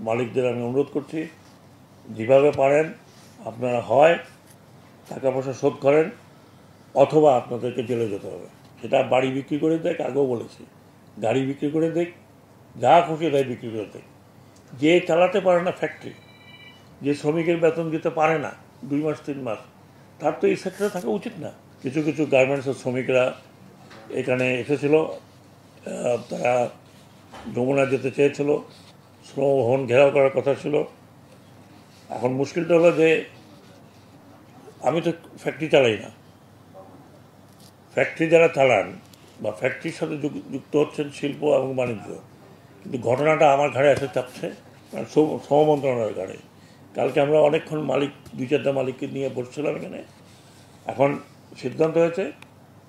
মালিকদের আমি অনুরোধ করছি, যেভাবে পারেন আপনারা হয় টাকা পয়সা শোধ করেন অথবা আপনাদেরকে জেলে যেতে হবে। সেটা বাড়ি বিক্রি করে দেখ, আগেও বলেছি, গাড়ি বিক্রি করে দেখ, যা খুশি তাই বিক্রি করে দেখ। যে চালাতে পারে না ফ্যাক্টরি, যে শ্রমিকের বেতন দিতে পারে না 2 মাস 3 মাস, তার তো এই সেক্টরে থাকা উচিত না। কিছু কিছু গার্মেন্টসের শ্রমিকরা এখানে এসেছিল, তারা যমুনা যেতে চেয়েছিল, শ্রমভবন ঘেরাও করার কথা ছিল। এখন মুশকিলটা হলো যে আমি তো ফ্যাক্টরি চালাই না, ফ্যাক্টরি যারা চালান বা ফ্যাক্টরির সাথে যুক্ত হচ্ছেন শিল্প এবং বাণিজ্য, কিন্তু ঘটনাটা আমার ঘাড়ে এসে চাপছে, শ্রম মন্ত্রণালয়ের ঘাড়ে। কালকে আমরা অনেকক্ষণ মালিক 2-4টা মালিককে নিয়ে বসছিলাম এখানে। এখন সিদ্ধান্ত হয়েছে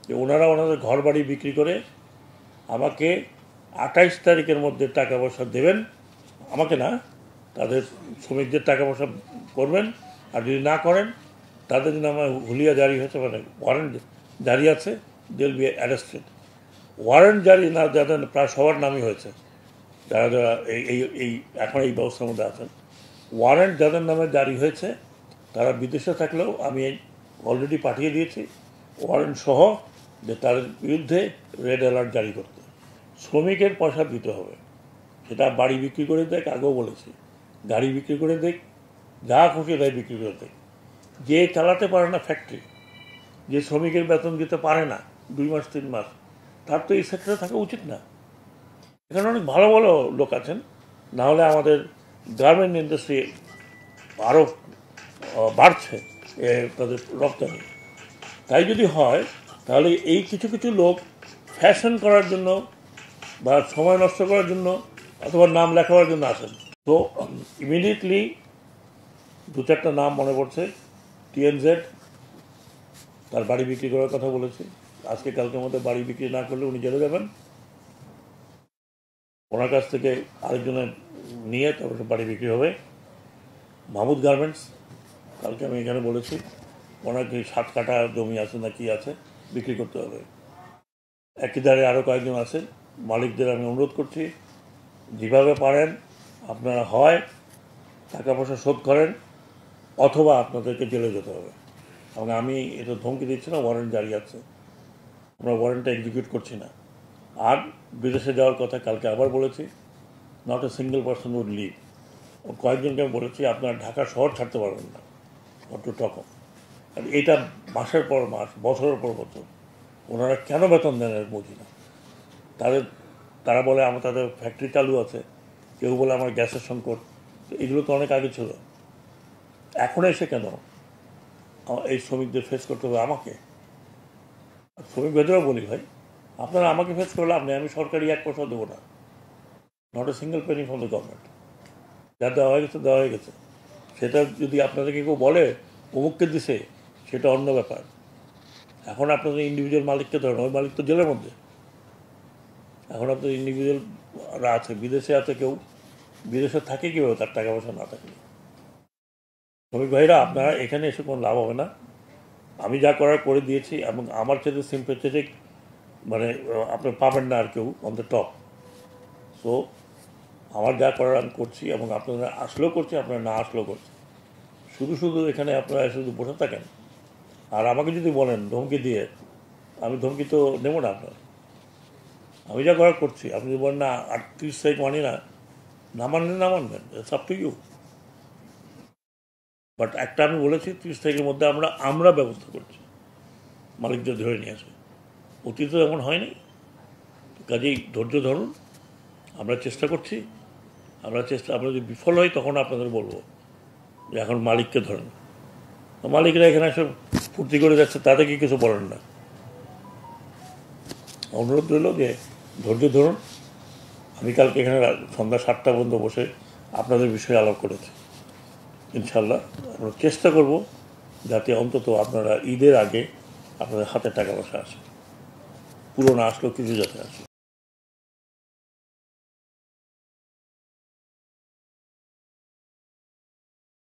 যে ওনারা ওনাদের ঘর বাড়ি বিক্রি করে আমাকে 28 তারিখের মধ্যে টাকা পয়সা দেবেন, আমাকে না, তাদের শ্রমিকদের টাকা পয়সা করবেন। আর যদি না করেন, তাদের জন্য আমার হুলিয়া জারি হয়েছে, মানে ওয়ারেন্ট জারি আছে, they will be arrested. Warrant জারি না যাদের প্রায় সবার নামই হয়েছে, যারা যারা এই এখন এই ব্যবস্থার মধ্যে আছেন, ওয়ারেন্ট যাদের নামে জারি হয়েছে তারা বিদেশে থাকলেও আমি অলরেডি পাঠিয়ে দিয়েছি ওয়ারেন্ট সহ, যে তার বিরুদ্ধে রেড অ্যালার্ট জারি করতে। শ্রমিকের পয়সা দিতে হবে, সেটা বাড়ি বিক্রি করে দেখ, আগেও বলেছি, গাড়ি বিক্রি করে দেখ, যা খুশি তাই বিক্রি করে দেখ। যে চালাতে পারে না ফ্যাক্টরি, যে শ্রমিকের বেতন দিতে পারে না 2 মাস 3 মাস, তার তো এই সেক্টরে থাকা উচিত না। এখানে অনেক ভালো ভালো লোক আছেন, না হলে আমাদের গার্মেন্ট ইন্ডাস্ট্রি আরও বাড়ছে তাদের রপ্তানি। তাই যদি হয় তাহলে এই কিছু কিছু লোক ফ্যাশন করার জন্য বা সময় নষ্ট করার জন্য অথবা নাম লেখাবার জন্য আসেন। তো ইমিডিয়েটলি 2-4টা নাম মনে পড়ছে। TNZ, তার বাড়ি বিক্রি করার কথা বলেছি, আজকে কালকের মধ্যে বাড়ি বিক্রি না করলে উনি জেলে যাবেন। ওনার কাছ থেকে আরেকজনের নিয়ে তারপরে বাড়ি বিক্রি হবে। মাহমুদ গার্মেন্টস, কালকে আমি এখানে বলেছি, ওনার কি 7 কাঠা জমি আছে না কি আছে, বিক্রি করতে হবে। একই ধারে আরও কয়েকজন আছেন। মালিকদের আমি অনুরোধ করছি, যেভাবে পারেন আপনারা হয় টাকা পয়সা শোধ করেন অথবা আপনাদেরকে জেলে যেতে হবে। এবং আমি এটা ধমকি দিচ্ছি না, ওয়ারেন্ট জারি আছে, আমরা ওয়ারেন্টটা এক্সিকিউট করছি না। আর বিদেশে যাওয়ার কথা কালকে আবার বলেছি, not a single person would leave. কয়েকজনকে আমি বলেছি আপনারা ঢাকা শহর ছাড়তে পারবেন না, নট টু টক অফ। আর এটা মাসের পর মাস, বছরের পর বছর ওনারা কেন বেতন দেন এর বুঝি না। তারা বলে আমার তাদের ফ্যাক্টরি চালু আছে, কেউ বলে আমার গ্যাসের সংকট, এগুলো তো অনেক আগে ছিল। এখন এসে কেন এই শ্রমিকদের ফেস করতে হবে আমাকে? শ্রমিক ভেতরেও বলি, ভাই আপনারা আমাকে ফেস করলে আমি সরকারি 1 পয়সা দেবো না, not a single Penney from the government. যা দেওয়া হয়ে গেছে দেওয়া হয়ে গেছে। সেটা যদি আপনাদেরকে কেউ বলে অমুককে দিছে, সেটা অন্য ব্যাপার। এখন আপনাদের ইন্ডিভিজুয়াল মালিককে ধরেন, ওই মালিক তো জেলের মধ্যে। এখন আপনাদের ইন্ডিভিজুয়ালরা আছে, বিদেশে আছে, কেউ বিদেশে থাকে কীভাবে তার টাকা পয়সা না থাকলে? শ্রমিক ভাইরা, আপনারা এখানে এসে কোনো লাভ হবে না। আমি যা করার করে দিয়েছি, এবং আমার চেয়ে সিম্পেথেটিক মানে আপনার পাবেন না আর কেউ অন দ্য টপ। সো আমার যা করার আমি করছি, এবং আপনারা আসলেও করছি, আপনারা না আসলেও করছি। শুধু শুধু এখানে আপনারা শুধু বসে থাকেন আর আমাকে যদি বলেন ধমকি দিয়ে, আমি ধমকি তো নেব না আপনার। আমি যা করার করছি, আপনি যদি বলেন না 38 তারিখ মানি না, না মানলেন না মানবেন, it's up to you. But একটা আমি বলেছি, 30 তারিখের মধ্যে আমরা ব্যবস্থা করছি মালিকদের ধরে নিয়ে আসে। অতীতে এমন হয়নি, কাজেই ধৈর্য ধরুন, আমরা চেষ্টা করছি। আমরা যদি বিফল হই তখন আপনাদের বলবো যে এখন মালিককে ধরেন। মালিকরা এখানে এসে ফুর্তি করে যাচ্ছে, তাতে কি কিছু বলেন না। অনুরোধ রইল যে ধৈর্য ধরুন। আমি কালকে এখানে সন্ধ্যা 7টা পর্যন্ত বসে আপনাদের বিষয়ে আলাপ করেছি। ইনশাল্লাহ আমরা চেষ্টা করব যাতে অন্তত আপনারা ঈদের আগে আপনাদের হাতে টাকা পয়সা আসে, পুরো না আসলেও কিছু যাতে আসে।